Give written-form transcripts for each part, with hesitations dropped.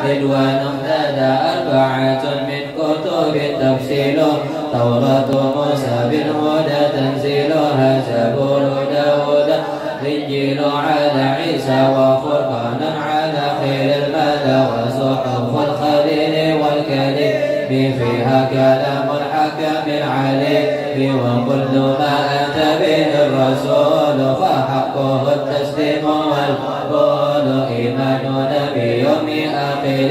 رضوان اهتدى أربعة من كتب تفصيل توراة موسى بالهدى تنزيلها زبور داود الإنجيل على عيسى وفرقانا على خير المدى وصحف الخليل والكريم فيها كلام الحكم العليم وكل ما أتى به الرسول فحقه التسليم والقبول إيماننا بيوم آخر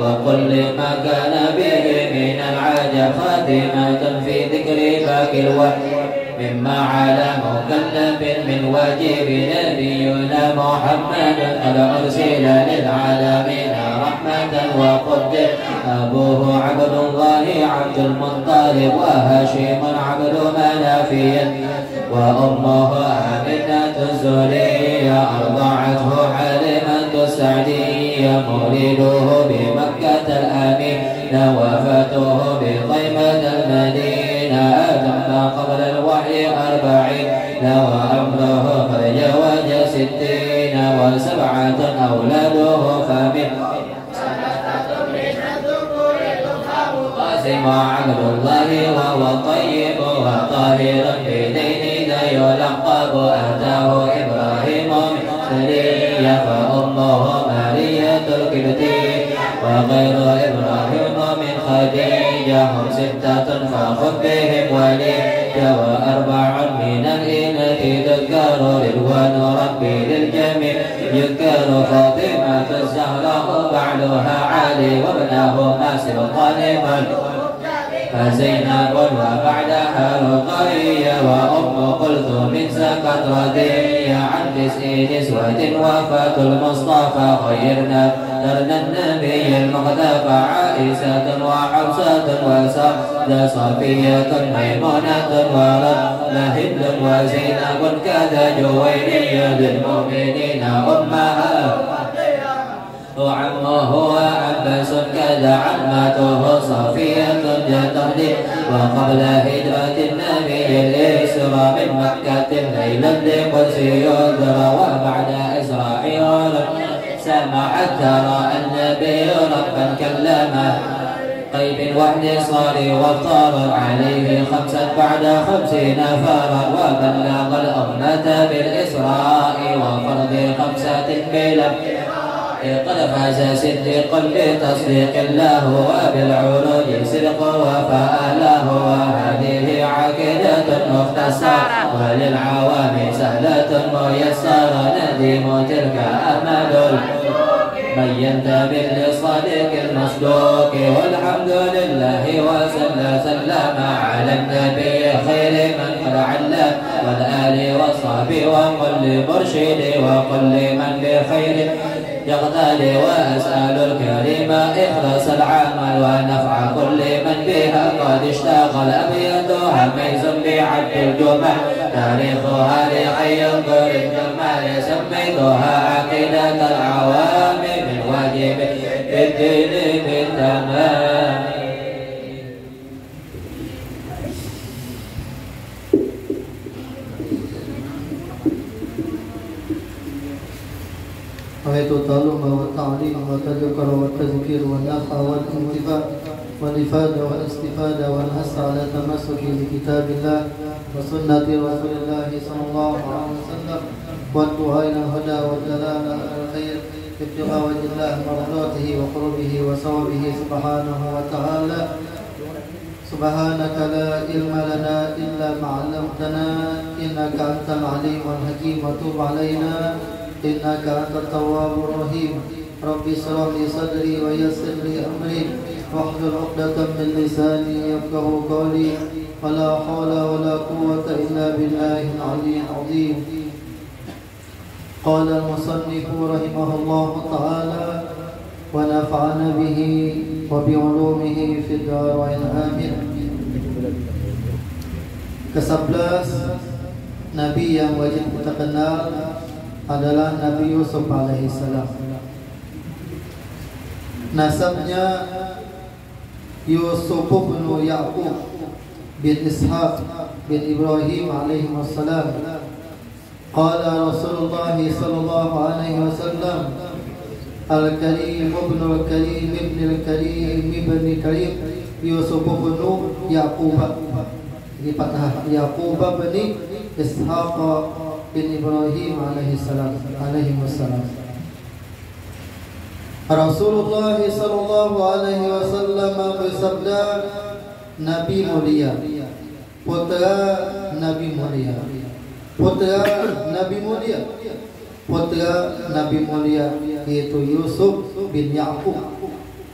وكل ما كان به من العجب خاتمة في ذكر باقي الوحي مما على مكلف من واجب نبينا محمد قد أرسل للعالمين رحمة وقدر أبوه عبد الله عبد المطلب وهاشم عبد منافيا وأمه آمنة الزهرية أرضعته حليمة السعدية مولده بمكة الأمينة وفاته بطيبة المدينة أتم قبل الوحي 40 وأمره قد جاوز 60 وسبعة أولاده فمن قاسم عبد الله وهو طيب وطاهر بدين لا يلقب أتاه إبراهيم من سرية فأمه مارية الكبتية وغير إبراهيم من خديجة هم 6 فخذ بهم وليد وأربع من الإناث ذكر رضوان ربي للجميع يذكر فاطمة الزهراء بعدها علي وابنهما سبطان فزينب وبعدها رقية وأم كلثوم سكت رضية عن 9 نسوة وفاة المصطفى خيرنا درنا النبي المختفى عائشة وحفصة وسودة صفية ميمونة ورحمة هند وزينب كذا جويرية للمؤمنين أمها وعمه وعباس كذا عمته صفية جدته وقبل هجرة النبي الإسراء من مكة ليلا لقدس يدرى وبعد إسرائيل سمعت ترى النبي ربا كلمه قيب واحتصار وافترض عليه 5 بعد 50 فرا وبلغ الأمة بالإسراء وفرض 5 بلا قد فاز صديقا بتصديق الله وبالعروج صدق وفاء له وهذه عقيدة مختصرة وللعوام سهلة ميسرة نديم تلك أمل من ينتبه للصديق المصدوق والحمد لله وسلم على النبي خير من قد علم والآل والصحب وكل مرشد وكل من بخير يقتدي وأسأل الكريم إخلاص العمل ونفع كل من بها قد اشتغل أبيضها ميز بعبد الجمع تاريخها لحي ينظر الجمال سميتها عقيدة العوام من واجب الدين بالتمام. حيث التعلم والتعليم والتذكر والتذكير والنفع والانتفاع والإفادة والاستفادة والحث على التمسك بكتاب الله وسنة رسول الله صلى الله عليه وسلم والدعاء إلى الهدى والدلالة على الخير ابتغاء وجه الله مرضاته وقربه وثوابه سبحانه وتعالى. سبحانك لا علم لنا إلا ما علمتنا إنك أنت العليم الحكيم وتب علينا إنك أنت التواب الرحيم. رب اشرح لي صدري ويسر لي أمري واحلل عقدة من لساني يفقهوا قولي ولا حول ولا قوة إلا بالله العلي العظيم. قال المصنف رحمه الله تعالى ونفعنا به وبعلومه في الدارين آمين. Ke-11 Nabi yang wajib kita kenal adalah Nabi Yusuf alaihissalam. Nasabnya Yusuf bin Ya'qub bin Ishaq bin Ibrahim alaihissalam. Qala Rasulullah sallallahu alaihi wasallam Al-Karim ibn Al-Karim ibn Al-Karim ibn Karim Yusuf bin Yaqub. Jadi fathah Yaqub bin Ishaq bin Ibrahim alaihi wassalam. Rasulullah sallallahu alaihi wasallam bersabda, Nabi mulia, putra Nabi mulia, putra Nabi mulia, putra Nabi mulia yaitu Yusuf bin Yaqub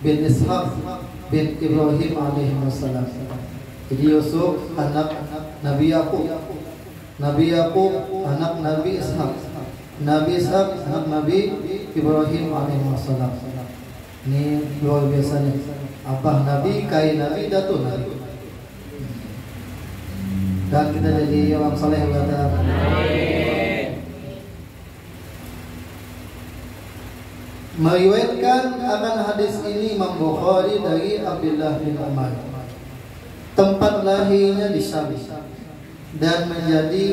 bin Ishaq bin Ibrahim alaihi wassalam. Jadi Yusuf anak Nabi Yaqub, Nabi Yaqub anak Nabi Ishaq, Nabi Ishaq anak Nabi Ibrahim alaihi wassalam. Ini luar biasa nih. Abah Nabi, kai Nabi, datu Nabi. Dan kita jadi orang saleh kata. Meriwayatkan akan hadis ini Imam Bukhari dari Abdullah bin Umar. Tempat lahirnya di Syam dan menjadi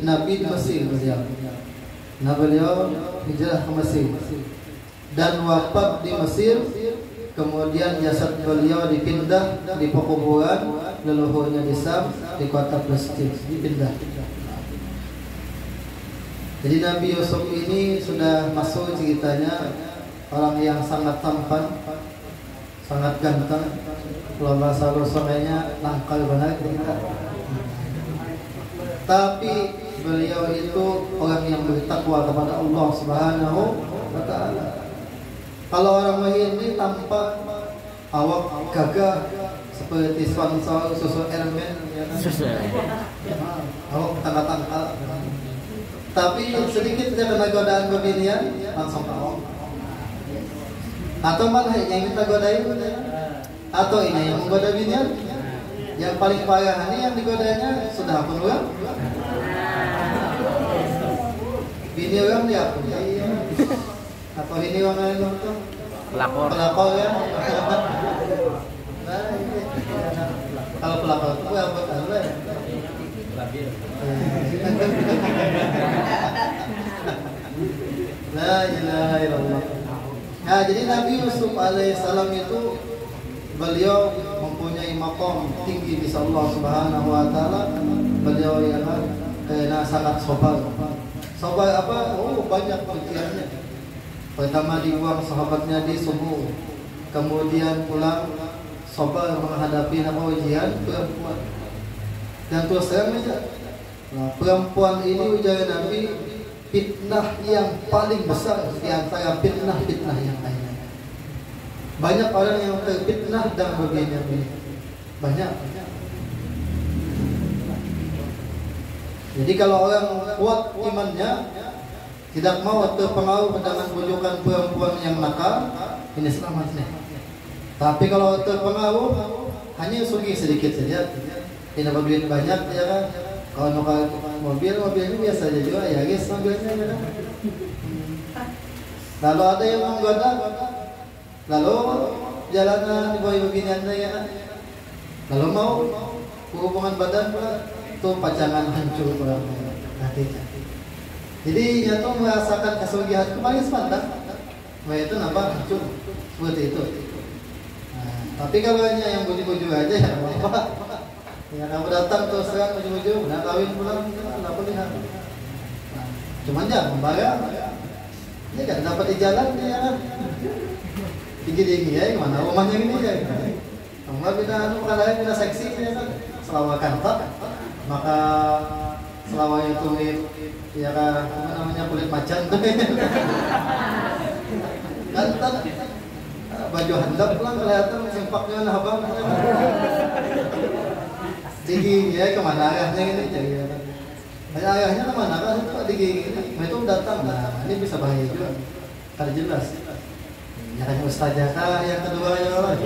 nabi di Mesir beliau. Nah, beliau hijrah ke Mesir dan wafat di Mesir. Kemudian jasad beliau dipindah di pekuburan leluhurnya di Syam, di kota Palestina, dipindah. Jadi Nabi Yusuf ini sudah masuk ceritanya orang yang sangat tampan, sangat ganteng. Kalau bahasa Rusaknya langkal banget kita. Tapi beliau itu orang yang bertakwa kepada Allah Subhanahu wa taala. Kalau orang lain ini tampak awak gagah seperti sponsor susu Airman ya kan? Awak tangkal-tangkal. Tapi sedikit saja kena godaan beginian langsung awak. Atau malah yang kita godain, atau ini yang menggoda binian. Yang paling parah ini yang digodanya sudah apa orang? Bini orang dia apa? Atau ini orang lain itu? Pelakor ya? Nah, kalau pelakor itu apa tahu ya? La ilaha illallah. Nah, jadi Nabi Yusuf alaihissalam itu beliau mempunyai maqam tinggi di Allah Subhanahu wa taala. Beliau yang sangat sabar. Sabar apa? Oh, banyak ujiannya. Pertama dibuang sahabatnya di sumur. Kemudian pulang sabar menghadapi ujian perempuan. Dan terus terang saja. Nah, perempuan ini ujar Nabi fitnah yang paling besar di antara fitnah-fitnah yang lainnya. Banyak orang yang terfitnah dan begini. Banyak. Jadi kalau orang kuat imannya, tidak mau terpengaruh dengan bujukan perempuan yang nakal, ini selamat nih. Tapi kalau terpengaruh, hanya sugi sedikit saja. Tidak berbeda banyak ya kan. Kalau nukar mobilnya biasa aja juga ya guys mobilnya ya kan. Lalu ada yang menggoda, lalu jalanan di bawah beginian ya kan. Lalu mau hubungan badan itu pacangan hancur hatinya. Jadi nyata merasakan kesugihan kemarin sepandang, itu nampak hancur seperti itu. Nah, tapi kalau hanya yang buju-buju aja ya apa? Ya kamu datang terus terang ujung-ujung, nah kawin pulang, nggak boleh. Nah, cuman jangan membayar. Ini kan dapat di jalan ya kan. Tinggi ya, gimana rumahnya ini ya. Kamu kita kadang kita seksi ya kan, selawat kantak, maka selawat itu ya kan, apa namanya kulit macan tuh. Kantak, baju handap pulang kelihatan simpaknya nah bang. Tinggi ya kemana arahnya ini jadi arahnya kemana kan itu tinggi itu datang nah ini bisa bahaya juga kada jelas ya kan ustazah kah yang kedua ya orang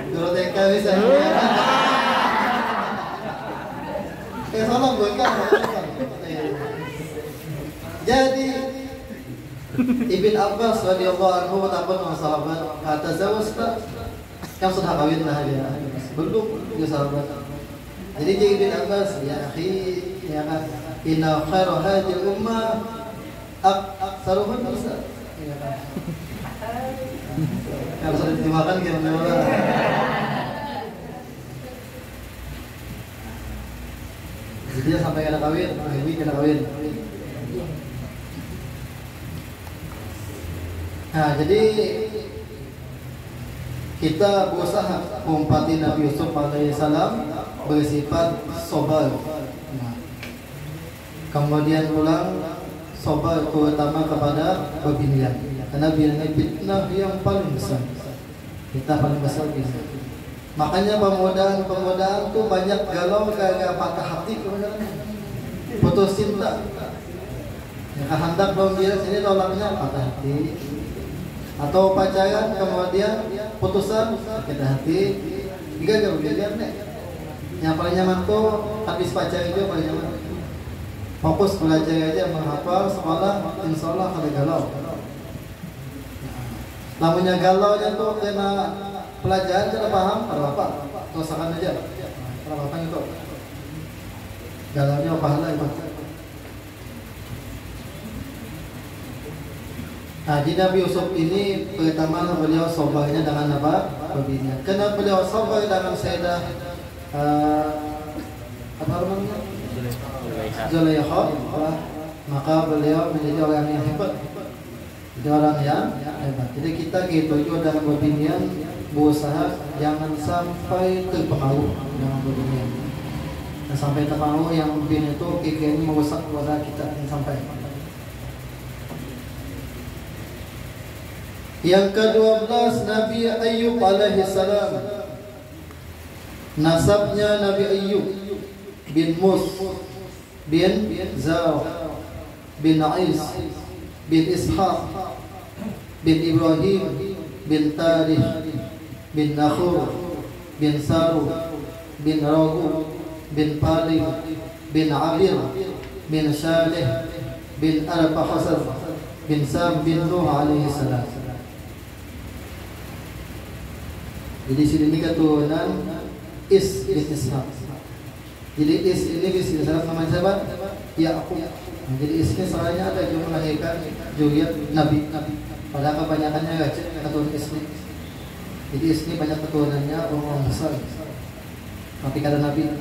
guru TK misalnya salam bukan jadi Ibn Abbas radhiyallahu anhu bertanya sahabat kata zawasta yang sudah kawin lah dia belum sahabat. Jadi dia Ibn Abbas ya akhi ya kan inna khairu hadhihi ummah aktsaruhum nisa. Kalau sudah dimakan gimana? Jadi sampai kena kawin, ini kena kawin. Nah, jadi kita berusaha mengumpati Nabi Yusuf alaihissalam bersifat sabar. Nah, kemudian pulang sabar terutama kepada pembinian. Karena biarnya fitnah yang paling besar. Kita paling besar fitnah. Makanya pemuda tuh banyak galau kayak patah hati kemudian putus cinta. Ya, hendak pembelian sini tolaknya patah hati. Atau pacaran kemudian putusan sakit hati. Tiga gak berbeda nih. Yang paling nyaman tuh habis pacaran itu paling nyaman. Fokus belajar aja menghafal sekolah, insya Allah kalau galau. Namanya galau nya tuh kena pelajaran cara paham, kalau apa? Usahakan aja. Kalau apa itu? Galaunya pahala itu. Nah, di Nabi Yusuf ini pertama beliau sabarnya dengan apa? Pembinian. Karena beliau sabar dengan Sayyidah apa namanya? Zulaikha, maka beliau menjadi orang yang hebat. Jadi orang yang hebat. Jadi kita gitu juga dalam pembinian berusaha jangan sampai terpengaruh dengan pembinian. Dan sampai terpengaruh yang pembinian itu kayaknya merusak keluarga kita yang sampai. Yang ke-12 Nabi Ayyub alaihissalam. Nasabnya Nabi Ayyub bin Mus bin Zar bin Ais bin Ishaq bin Ibrahim bin Tarikh bin Nakhur bin Saru bin Ragu bin Palim bin Abir bin Salih bin Al-Fahasar bin Sam bin Nuh alaihissalam. Jadi sini keturunan Is bin Ishaq. Jadi Is ini bisa disebut nama siapa? Yaqub. Nah, jadi Is ini soalnya ada yang melahirkan zuriat Nabi. Padahal kebanyakannya keturunan Is ini. Jadi Is ini banyak keturunannya orang besar. Tapi kata Nabi.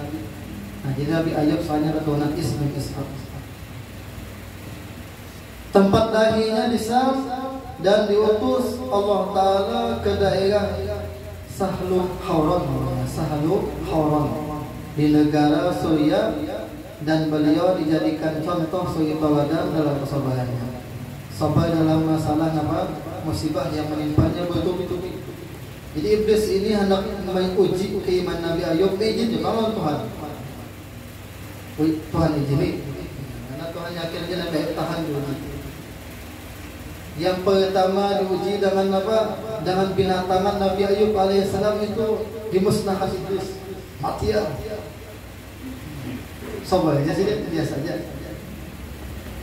Nah, jadi Nabi Ayub soalnya keturunan Is bin Ishaq. Tempat lahirnya di Sam dan diutus Allah Taala ke daerah Sahlu Hauran di negara Suriah, dan beliau dijadikan contoh suri tauladan dalam kesabarannya. Sabar dalam masalah apa? Musibah yang menimpanya bertubi-tubi. Jadi iblis ini hendak menguji keimanan Nabi Ayub. Izin tolong Tuhan. Tuhan izin. Karena Tuhan yakin aja Nabi tahan dulu. Yang pertama diuji dengan apa? Dengan binatangan Nabi Ayub alaihissalam itu dimusnahkan iblis. Mati ya. Sabar aja sih, biasa aja.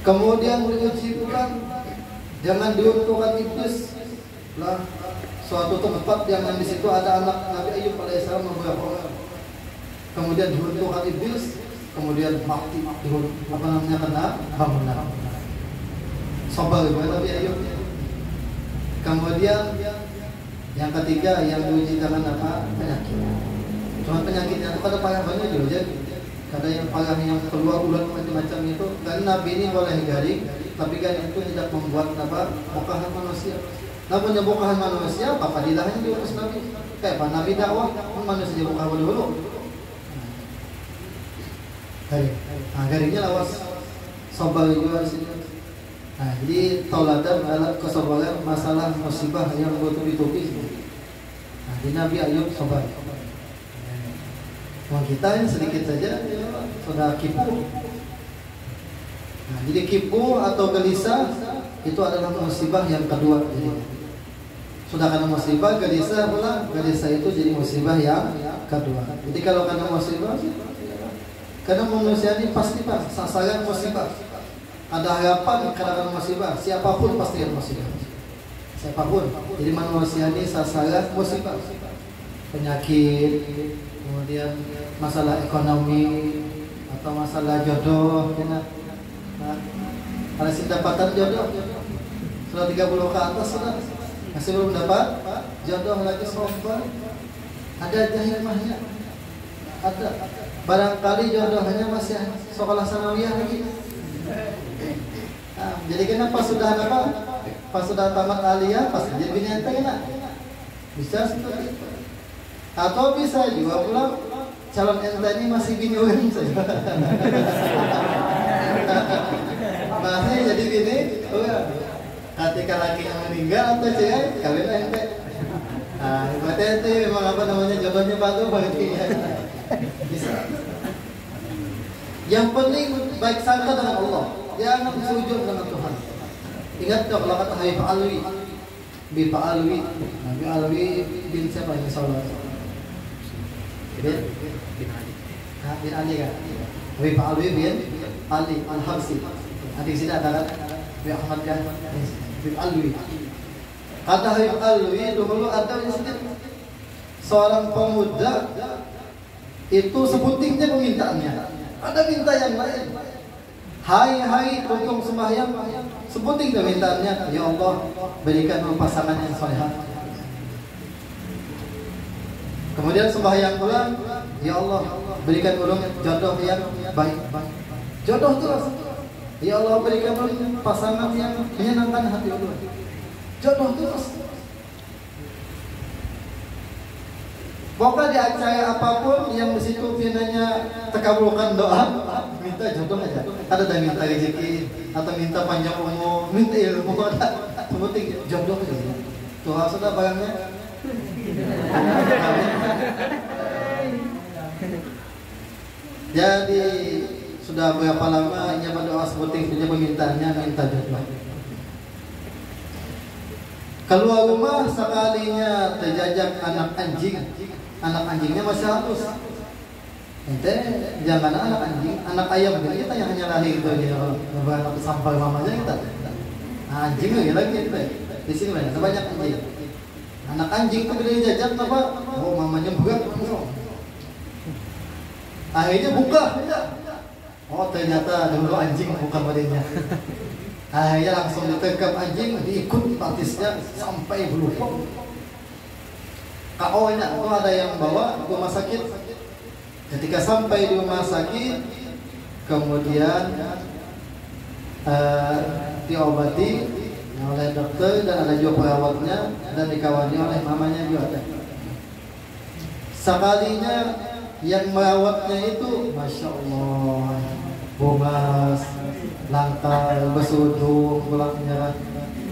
Kemudian diuji pula jangan diuntukkan iblis lah suatu tempat yang di situ ada anak Nabi Ayub alaihissalam beberapa orang. Kemudian diuntukkan iblis, kemudian mati apa namanya kena bangunan. Sabar kepada Nabi Ayub. Kemudian yang ketiga yang diuji dengan apa? Penyakit. Cuma penyakitnya itu pada parah banget juga. Ada yang parah yang keluar ulat macam-macam itu. Dan Nabi ini boleh garing, tapi garing itu tidak membuat apa? Bokahan manusia. Namun bokahan manusia, apa padilahnya diurus Nabi. Kayak apa? Nabi dakwah, manusia bokahan dulu. Garing. Nah, garingnya lawas. Sabar juga di sini. Nah, jadi tauladan adalah kesabaran masalah musibah yang bertubi-tubi. Nah, di Nabi Ayub sabar. Wah, kita ini sedikit saja sudah kipu. Nah, jadi kipu atau gelisah itu adalah musibah yang kedua. Jadi, sudah karena musibah, gelisah pula, gelisah itu jadi musibah yang kedua. Jadi kalau karena musibah, karena manusia ini pasti pak sasaran musibah. Ada harapan karena musibah, siapapun pasti ada musibah. Siapapun. Jadi manusia ini sasaran musibah. Penyakit, kemudian masalah ekonomi atau masalah jodoh, nah, ada pendapatan jodoh. Sudah 30 ke atas sudah masih belum dapat jodoh lagi sobat. Ada aja hikmahnya. Ada. Barangkali jodohnya masih sekolah sanawiyah lagi. Nah, jadi kenapa sudah apa? Pas sudah tamat aliyah, pas jadi bini ente kena. Bisa seperti itu. Atau bisa juga pula calon ente ini masih bini orang saja. Masih jadi bini orang. Ketika lakinya meninggal atau cewek kawin ente. Nah, berarti itu memang apa namanya jodohnya batu berarti ya. Bisa. Yang penting baik sangka dengan Allah. Jangan sujud dengan Tuhan. Ingat kalau kata Habib Alwi, Habib Alwi, Habib Alwi bin siapa ini saudara? Bin Ali kan? Habib Alwi bin Ali Al-Habsi. Adik sini ada kan? Habib Ahmad kan? Habib Alwi. Kata Habib Alwi dulu ada di sini seorang pemuda itu sebutingnya permintaannya. Ada minta yang lain. Hai kuntum sembahyang, sebuting permintaannya, ya Allah berikan pasangan yang salehah. Kemudian sembahyang pulang, ya Allah berikan jodoh yang baik. Jodoh terus. Ya Allah berikan pasangan yang menyenangkan hati Allah. Jodoh terus. Pokoknya di acara apapun yang di situ pinanya terkabulkan doa, minta jodoh aja. Ada yang minta rezeki atau minta panjang umur, minta ilmu, ada penting jodoh aja. Tuhan sudah barangnya. Jadi sudah berapa lama ia berdoa sebuting punya permintaannya minta jodoh. Keluar rumah sekalinya terjajak anak anjing. Anak anjingnya masih halus. Ente jangan anak anjing, anak ayam kita yang hanya lahir itu aja. Kalau sampai mamanya kita. Nah, anjing lagi kita. Di sini banyak anjing. Anak anjing itu bila dijajak apa? Oh mamanya berat. Akhirnya buka. Oh ternyata dulu anjing bukan badannya. Akhirnya langsung ditekap anjing, diikut batisnya sampai berlubang. KO-nya itu ada yang bawa ke rumah sakit. Ketika sampai di rumah sakit, kemudian diobati oleh dokter dan ada juga perawatnya dan dikawani oleh mamanya juga ada. Sekalinya yang merawatnya itu, masya Allah, bomas, lantai, bersuduk, kulaknya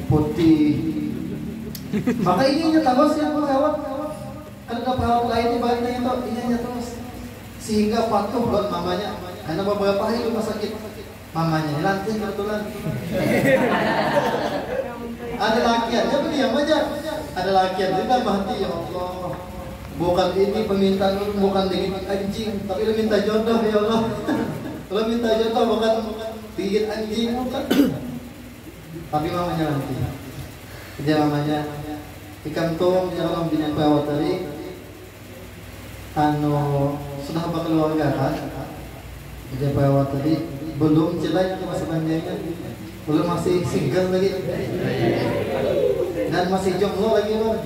putih. Maka ininya terus yang merawat. Ada perawat lain di baliknya itu, ininya terus. Sehingga patuh buat mamanya. Karena beberapa hari rumah sakit, mamanya lantai kebetulan. Ada lakian, ya diam aja. Ada lakian juga mati, ya Allah. Bukan ini permintaan lu, bukan digigit anjing, tapi lu minta jodoh ya Allah. Lu minta jodoh bukan digigit anjing, bukan. Tapi mamanya nanti. Dia mamanya ikantung ya Allah bina perawat tadi. Sudah berkeluarga kan? Dia perawat tadi belum cerai cuma sebenarnya, belum masih single lagi, dan masih jomblo lagi loh.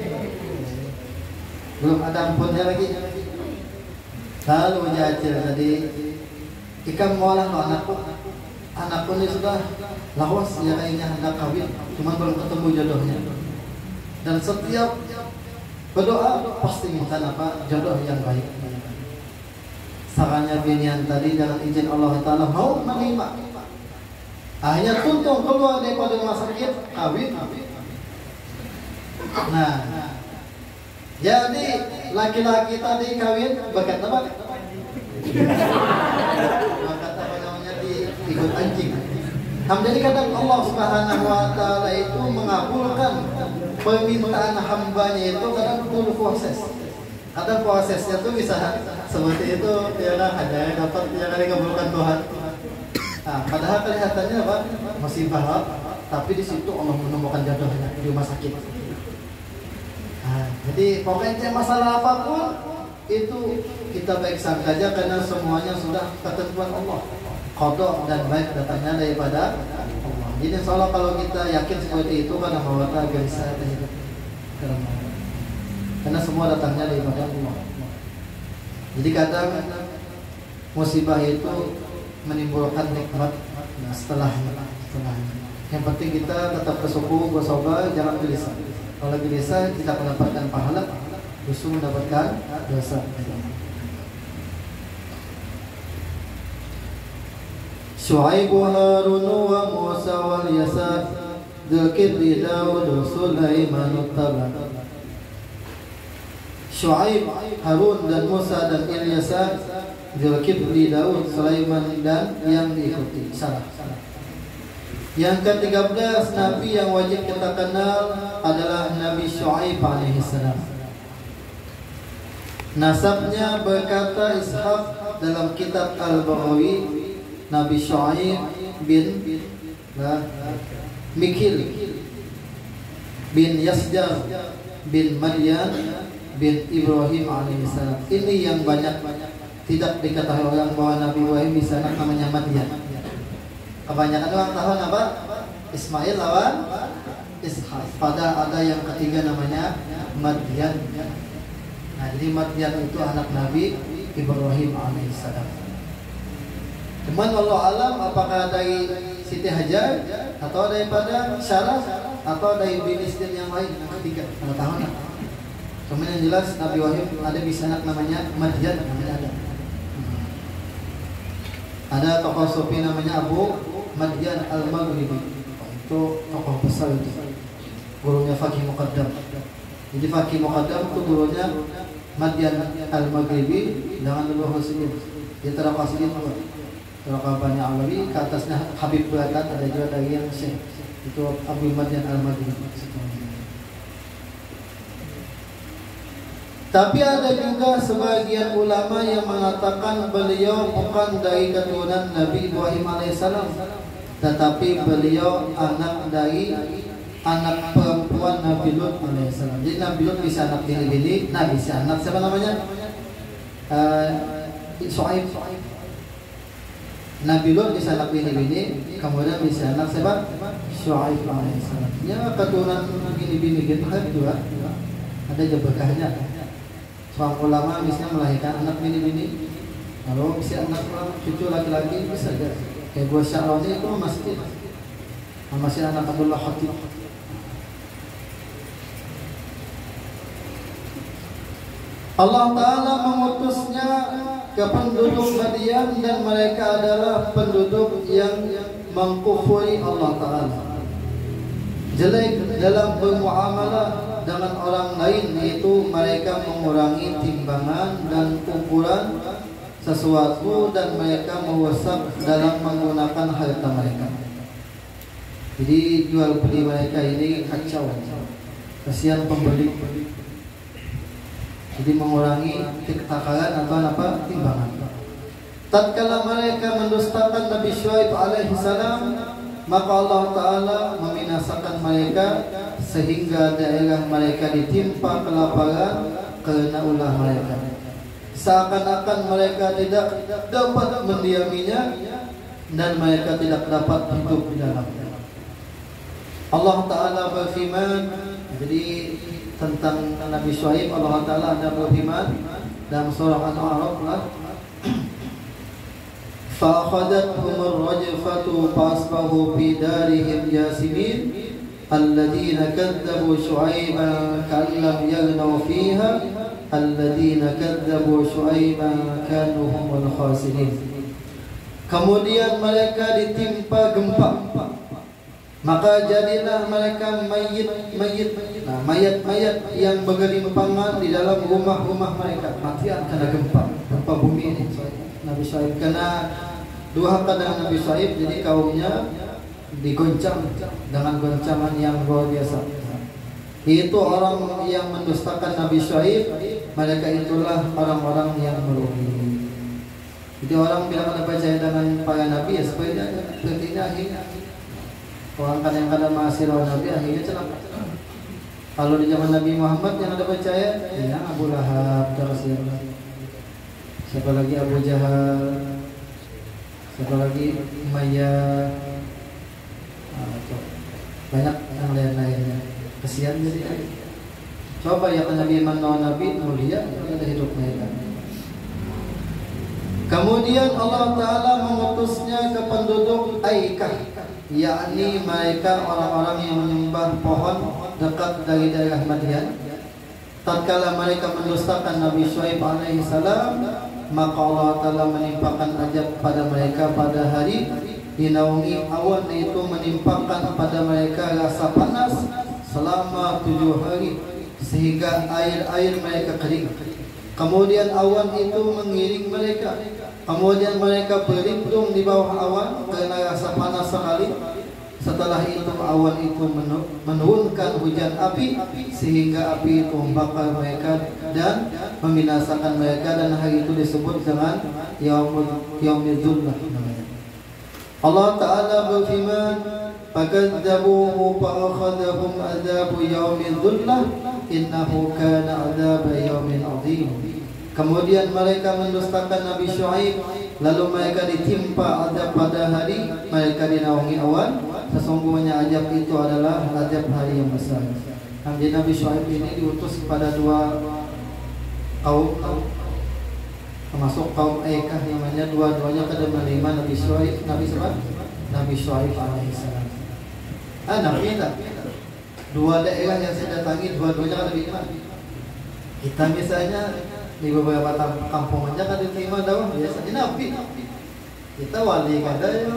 Belum ada ampunnya lagi. Lalu jajil tadi ikan molah lo anakku ini sudah lawas ya kayaknya hendak kawin, cuma belum ketemu jodohnya. Dan setiap berdoa pasti minta apa jodoh yang baik. Sarannya binian tadi dengan izin Allah Taala mau menerima. Akhirnya tuntung keluar daripada rumah sakit kawin. Nah, jadi laki-laki tadi kawin berkat apa? Berkat apa namanya ikut anjing. Jadi kadang Allah Subhanahu Wa Taala itu mengabulkan permintaan hambanya itu kadang perlu proses. Kadang prosesnya tuh bisa seperti itu, ya hanya dapat yang dikabulkan Tuhan. Nah, padahal kelihatannya apa? Musibah, tapi di situ Allah menemukan jodohnya di rumah sakit. Nah, jadi pokoknya masalah apapun itu kita baik sangka aja karena semuanya sudah ketentuan Allah. Qada dan baik datangnya daripada Allah. Jadi insya Allah kalau kita yakin seperti itu karena bahwa kita bisa karena semua datangnya daripada Allah. Jadi kadang musibah itu menimbulkan nikmat setelahnya. Yang penting kita tetap bersyukur, bersabar, jangan gelisah. Kalau gelisah tidak mendapatkan pahala, justru mendapatkan dosa. Syuaib wa Harun wa Musa wal Yasa Dzulkifli Daud Sulaiman Taban. Syuaib, Harun dan Musa dan Ilyasa, Dzulkifli Daud, Sulaiman dan yang diikuti. Salah. Yang ke-13 Nabi yang wajib kita kenal adalah Nabi Syuaib alaihissalam. Nasabnya berkata Ishaq dalam kitab Al-Baghawi, Nabi Syuaib bin Mikil bin Yasjar bin Madyan bin Ibrahim alaihissalam. Ini yang banyak tidak diketahui orang bahwa Nabi Ibrahim bisa namanya Madyan. Kebanyakan orang tahu apa? Ismail lawan Ishak. Pada ada yang ketiga namanya Madyan. Nah, jadi Madyan itu anak Nabi Ibrahim alaihissalam. Cuman Allah alam apakah dari Siti Hajar atau daripada Sarah atau dari bini istri yang lain yang ketiga? Kalau tahu nak. Cuman yang jelas Nabi Ibrahim ada bisa anak namanya Madyan, namanya ada. Ada tokoh sufi namanya Abu Madyan Al-Maghribi. Itu tokoh besar itu. Gurunya Faqih Muqaddam. Jadi Faqih Muqaddam itu gurunya Madyan Al-Maghribi dengan Nurul Husain. Dia terdapat asli juga. Terdapat banyak alawi, ke atasnya Habib Bulatat, ada juga dari yang Syekh. Itu Abu Madyan Al-Maghribi. Tapi ada juga sebagian ulama yang mengatakan beliau bukan dari keturunan Nabi Ibrahim alaihissalam, tetapi beliau anak dari anak perempuan Nabi Lut alaihissalam. Jadi Nabi Lut bisa anak bini-bini, nah bisa anak siapa namanya? Syuaib. Nabi Lut bisa anak bini-bini, kemudian bisa anak siapa? Syuaib alaihissalam. Ya keturunan bini-bini gitu kan juga ada berkahnya. Seorang ulama misalnya melahirkan anak bini-bini, kalau bisa anak cucu laki-laki bisa aja. Kayak gua Syaroni itu masih anak Abdullah Khatib. Allah Ta'ala mengutusnya ke penduduk Madian dan mereka adalah penduduk yang mengkufuri Allah Ta'ala, jelek dalam bermuamalah dengan orang lain, yaitu mereka mengurangi timbangan dan ukuran sesuatu dan mereka merusak dalam menggunakan harta mereka. Jadi jual beli mereka ini kacau, kasihan pembeli. Jadi mengurangi takaran atau apa timbangan. Tatkala mereka mendustakan Nabi Syuaib alaihissalam, maka Allah Ta'ala membinasakan mereka sehingga daerah mereka ditimpa kelaparan karena ulah mereka. Seakan-akan mereka tidak dapat mendiaminya dan mereka tidak dapat hidup di dalamnya. Allah Ta'ala berfirman, jadi tentang Nabi Syuaib, Allah Ta'ala ada berfirman dalam surah Al-A'raf, فَأَخَذَتْهُمُ الرَّجْفَةُ فَأَصْبَحُوا فِي دَارِهِمْ جَاثِمِينَ الَّذِينَ كَذَّبُوا شُعَيْبًا كَأَن لَّمْ يَغْنَوْا فِيهَا الَّذِينَ كَذَّبُوا شُعَيْبًا كَانُوا هُمُ الْخَاسِرِينَ. Kemudian mereka ditimpa gempa, maka jadilah mereka mayat-mayat yang bergelimpangan di dalam rumah-rumah mereka, matian karena gempa bumi ini. Nabi Syuaib kena dua dengan Nabi Syuaib, jadi kaumnya digoncang dengan goncangan yang luar biasa. Itu orang yang mendustakan Nabi Syuaib, mereka itulah orang-orang yang merugi. Jadi orang bila mana percaya dengan para nabi ya sepertinya akhirnya orang kadang-kadang masih lawan Nabi akhirnya celaka. Kalau di zaman Nabi Muhammad yang ada percaya, ya Abu Lahab terus ya. Siapa lagi Abu Jahal, siapa lagi Umayyah, banyak yang lain-lainnya. Kesian jadi. Coba ya Nabi Imam Nabi mulia ada hidup mereka. Kemudian Allah Ta'ala mengutusnya ke penduduk Aikah, yakni mereka orang-orang yang menyembah pohon dekat dari daerah Madian. Tatkala mereka mendustakan Nabi Syuaib alaihi salam, maka Allah Ta'ala menimpakan azab pada mereka pada hari dinaungi awan, itu menimpakan pada mereka rasa panas selama 7 hari sehingga air-air mereka kering. Kemudian awan itu mengiring mereka. Kemudian mereka berlindung di bawah awan karena rasa panas sekali. Setelah itu awan itu menurunkan hujan api sehingga api itu membakar mereka dan membinasakan mereka, dan hari itu disebut dengan Yaumul Zullah. Allah Ta'ala berfirman, "Fakadzabuhu fa'akhadhahum 'adzabu yaumil dzullah innahu kana 'adzaba yaumin 'adzim." Kemudian mereka mendustakan Nabi Syuaib, lalu mereka ditimpa azab pada hari mereka dinaungi awan. Sesungguhnya azab itu adalah azab hari yang besar. Jadi Nabi Syuaib ini diutus kepada 2 kaum, termasuk kaum Aikah, namanya dua-duanya kada menerima Nabi Syuaib. Nabi Syuaib alaihissalam. Nabi tak. 2 daerah yang saya datangi, dua-duanya kada beriman. Kita misalnya di beberapa kampung aja kan diterima dakwah biasa. Ini Nabi. Kita wali kada ya,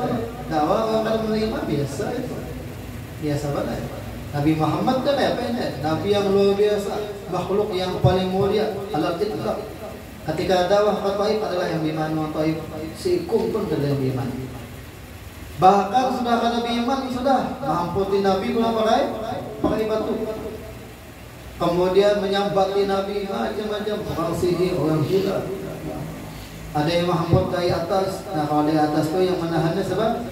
dakwah orang kada menerima biasa itu. Biasa banget. Nabi Muhammad kan apa ini? Nabi yang luar biasa, makhluk yang paling mulia, alal itlaq. Ketika dakwah ke Taif adalah yang beriman Taif, si Ikum pun adalah yang beriman. Bahkan sudah kada beriman sudah mengamputi Nabi guna pakai batu. Kemudian menyambati Nabi macam-macam, orang sihir, orang gila. Ada yang menghemput dari atas. Nah, kalau dari atas itu yang menahannya sebab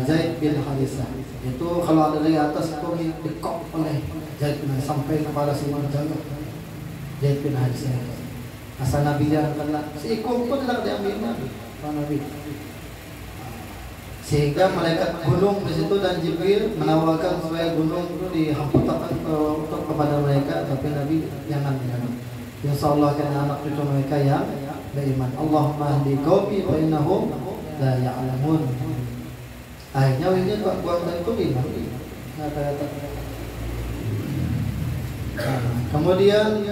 Zaid bin Harisah. Itu kalau ada dari atas itu dikok oleh Zaid bin Harisah sampai kepala semua jalan. Zaid bin Harisah. Asal Nabi jangan kena. Si Ikum pun tidak diambil Nabi. Sehingga malaikat gunung di situ dan Jibril menawarkan supaya gunung itu dihamputkan kepada mereka, tapi Nabi jangan. Insyaallah karena anak cucu mereka yang beriman. Allahumma hdi qaumi fa innahum la ya'lamun. Akhirnya ini buat itu beriman. Kemudian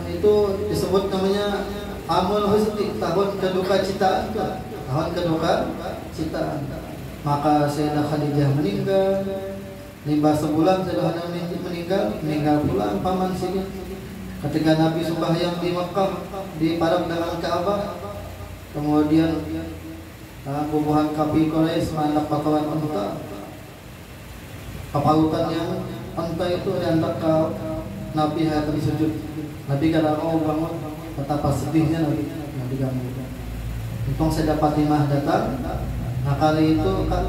itu disebut namanya Amul Husni, tahun keduka citaan. Tahun keduka citaan. Maka Sayyidah Khadijah meninggal. Limbah sebulan Sayyidah meninggal pula paman sini. Ketika Nabi sembahyang di Mekah di padang dengan Ka'bah, kemudian bubuhan kafir Quraisy menangkap pakawan unta. Kapautan yang unta itu diantar ke Nabi hayat sujud. Nabi kata bangun, betapa sedihnya Nabi ganggu. Untung saya dapat Fatimah datang. Nah kali itu kan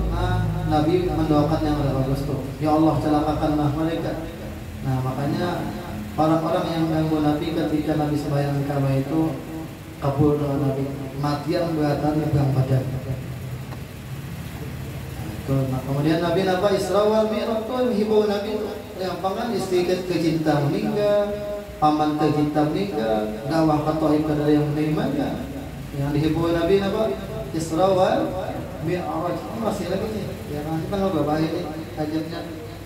Nabi mendoakan yang bagus tuh. Ya Allah celakakanlah mereka. Nah makanya orang-orang yang ganggu Nabi ketika Nabi sembahyang di Ka'bah itu kabul doa Nabi. Matian beratan yang badan. Nah, kemudian Nabi Isra wal Mi'raj itu menghibur Nabi yang pangan istri kecinta meninggal, paman kecinta meninggal, dakwah ke Taif dari yang menerimanya. Yang dihibur Nabi Isra wal Mi'raj. Masih lagi nih. Ya nanti kan lo bapak ini ajabnya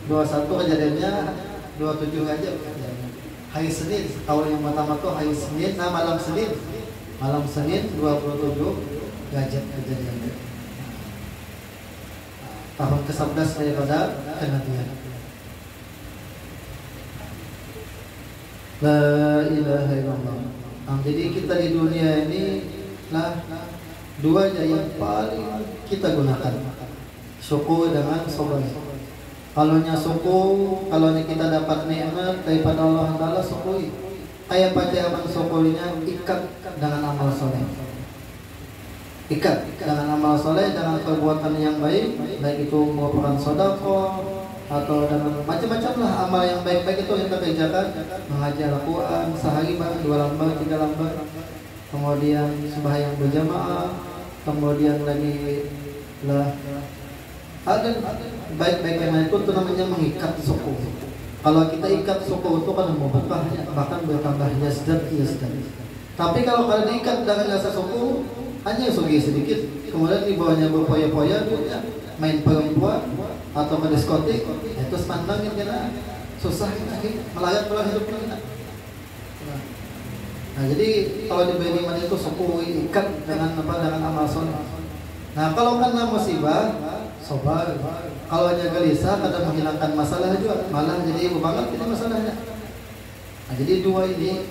21 kejadiannya 27 aja. Hari Senin, tahun yang pertama tuh hari Senin, malam Senin 27 gajah kejadiannya. Tahun ke-11 daripada kenabian. La ilaha illallah. Jadi kita di dunia ini dua aja yang paling kita gunakan, syukur dengan sabar. Kalau syukur, kalau kita dapat nikmat daripada Allah Taala, syukuri. Kayak pacaran syukurnya ikat dengan amal soleh. Ikat dengan amal soleh, dengan perbuatan yang baik, baik itu merupakan sedekah atau dengan macam-macam lah amal yang baik-baik itu kita kerjakan. Mengajar Al-Quran sehari 2 lembar 3 lembar, kemudian sembahyang berjamaah, kemudian lagi Ada baik-baik yang lain itu namanya mengikat suku. Kalau kita ikat suku itu kan membuat bahkan bertambah yazdat. Tapi kalau kalian diikat dengan rasa suku, hanya sugi sedikit, kemudian di bawahnya berpoya-poya, main perempuan atau ke diskotik, itu semandangin kena susah melayat pulang hidup kita. Nah, jadi kalau di beriman itu suku ikat dengan amal soleh. Nah, kalau kena musibah, sabar. Kalau hanya gelisah, kadang menghilangkan masalah juga, malah jadi banget ini masalahnya. Nah, jadi dua ini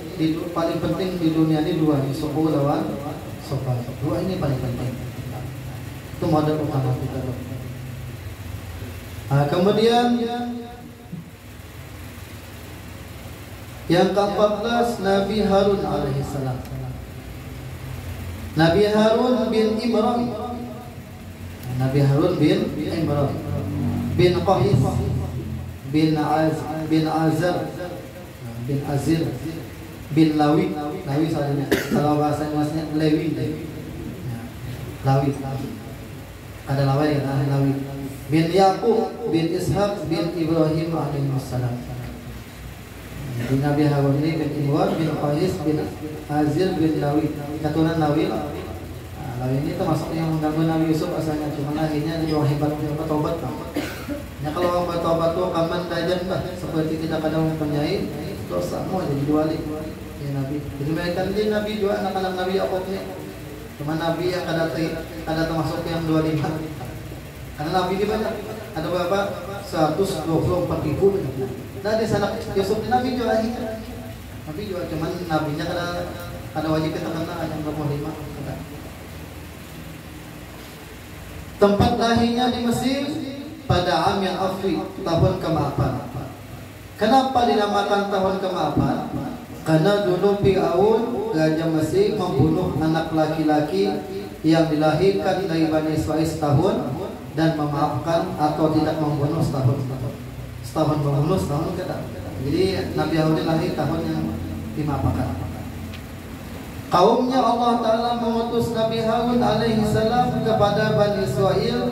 paling penting di dunia ini dua, suku lawan sabar. Dua ini paling penting. Itu modal utama kita. Nah, kemudian yang ke-14 Nabi Harun alaihissalam. Nabi Harun bin Imran. Nabi Harun bin Imran bin Qais bin Azar bin Azir bin Lawi saja. Kalau bahasa Inggrisnya Lewi. Lawi. Ada Lawi ya, Lawi. Bin Yaqub bin Ishaq bin Ibrahim alaihissalam. Jadi Nabi Harun ini bin Imran bin Qais bin Azir bin Lawi, keturunan Lawi. Lawi ini termasuk yang mengganggu Nabi Yusuf asalnya, cuma akhirnya dia orang hebat bertobat. Ya kalau orang bertobat tuh aman dajan bah, seperti kita kadang mempunyai dosa semua jadi wali ya Nabi. Jadi mereka ini Nabi dua anak-anak Nabi Yaqub ini. Cuma Nabi yang ada termasuk yang 25. Karena Nabi ini banyak. Ada berapa? 124.000. Nah di sana Yusuf Nabi juga akhirnya. Nabi juga cuman nabinya ada wajib kita kenal yang 25. Tempat lahirnya di Mesir pada Amil Afri tahun ke-8. Kenapa dinamakan tahun ke-8? Karena dulu Fir'aun Raja Mesir membunuh anak laki-laki yang dilahirkan dari Bani Israil setahun dan memaafkan atau tidak membunuh setahun membunuh setahun tidak. Jadi Nabi Harun lahir tahun yang dimaafkan. Kaumnya Allah Ta'ala mengutus Nabi Harun alaihissalam kepada Bani Israel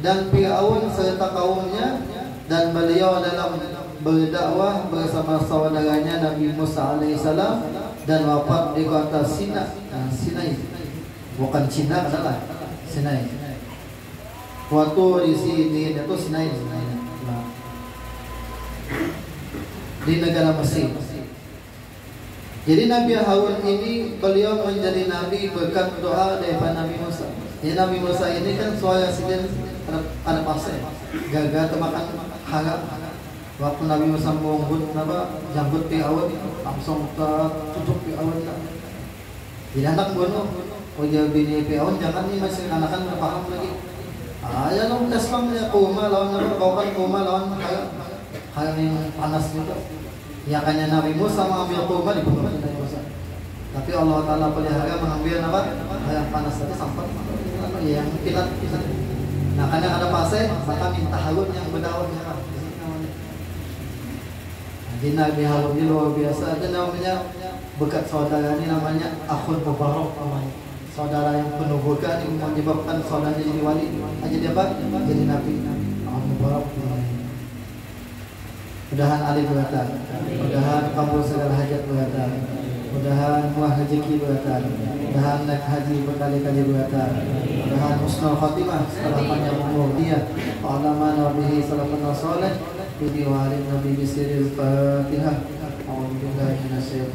dan Fir'aun serta kaumnya, dan beliau dalam berdakwah bersama saudaranya Nabi Musa alaihissalam dan wafat di kota Sinai. Bukan Cina adalah Sinai. Waktu di sini itu Sinai di negara Mesir. Jadi Nabi Harun ini beliau menjadi nabi berkat doa daripada Nabi Musa. Jadi Nabi Musa ini kan suara sidin ada pasir, gagal termakan harap. Waktu Nabi Musa mengungut jambut Fir'aun langsung tutup Fir'aun. Jadi anak bunuh, ujar bini Fir'aun jangan nih masih anakan paham lagi. Ya lo teslamnya kuma lawan bawakan kuma lawan harap yang panas juga. Ya kanya Nabi Musa mengambil kurma dibunuh Nabi Musa. Tapi Allah Ta'ala pelihara mengambil yang panas tadi sampai yang kilat. Nah kadang ada pasir maka minta Harun yang berdaun merah. Jadi Nabi Harun ini luar biasa. Ada namanya bekat saudara ini namanya Akhul Mubarak. Saudara yang penuh berkah yang menyebabkan saudaranya jadi wali. Jadi apa? Jadi Nabi Akhul Mubarak. Mudahan alif berkata, mudahan kabul segala hajat berkata, mudahan buah rezeki berkata, mudahan naik haji berkali-kali berkata, mudahan husnul khatimah setelah panjang umur dia. Wa'alaman wabihi salafan wa salih, bidi wa alim nabi bisiril fatihah. A'udzubillahi minasyaitonir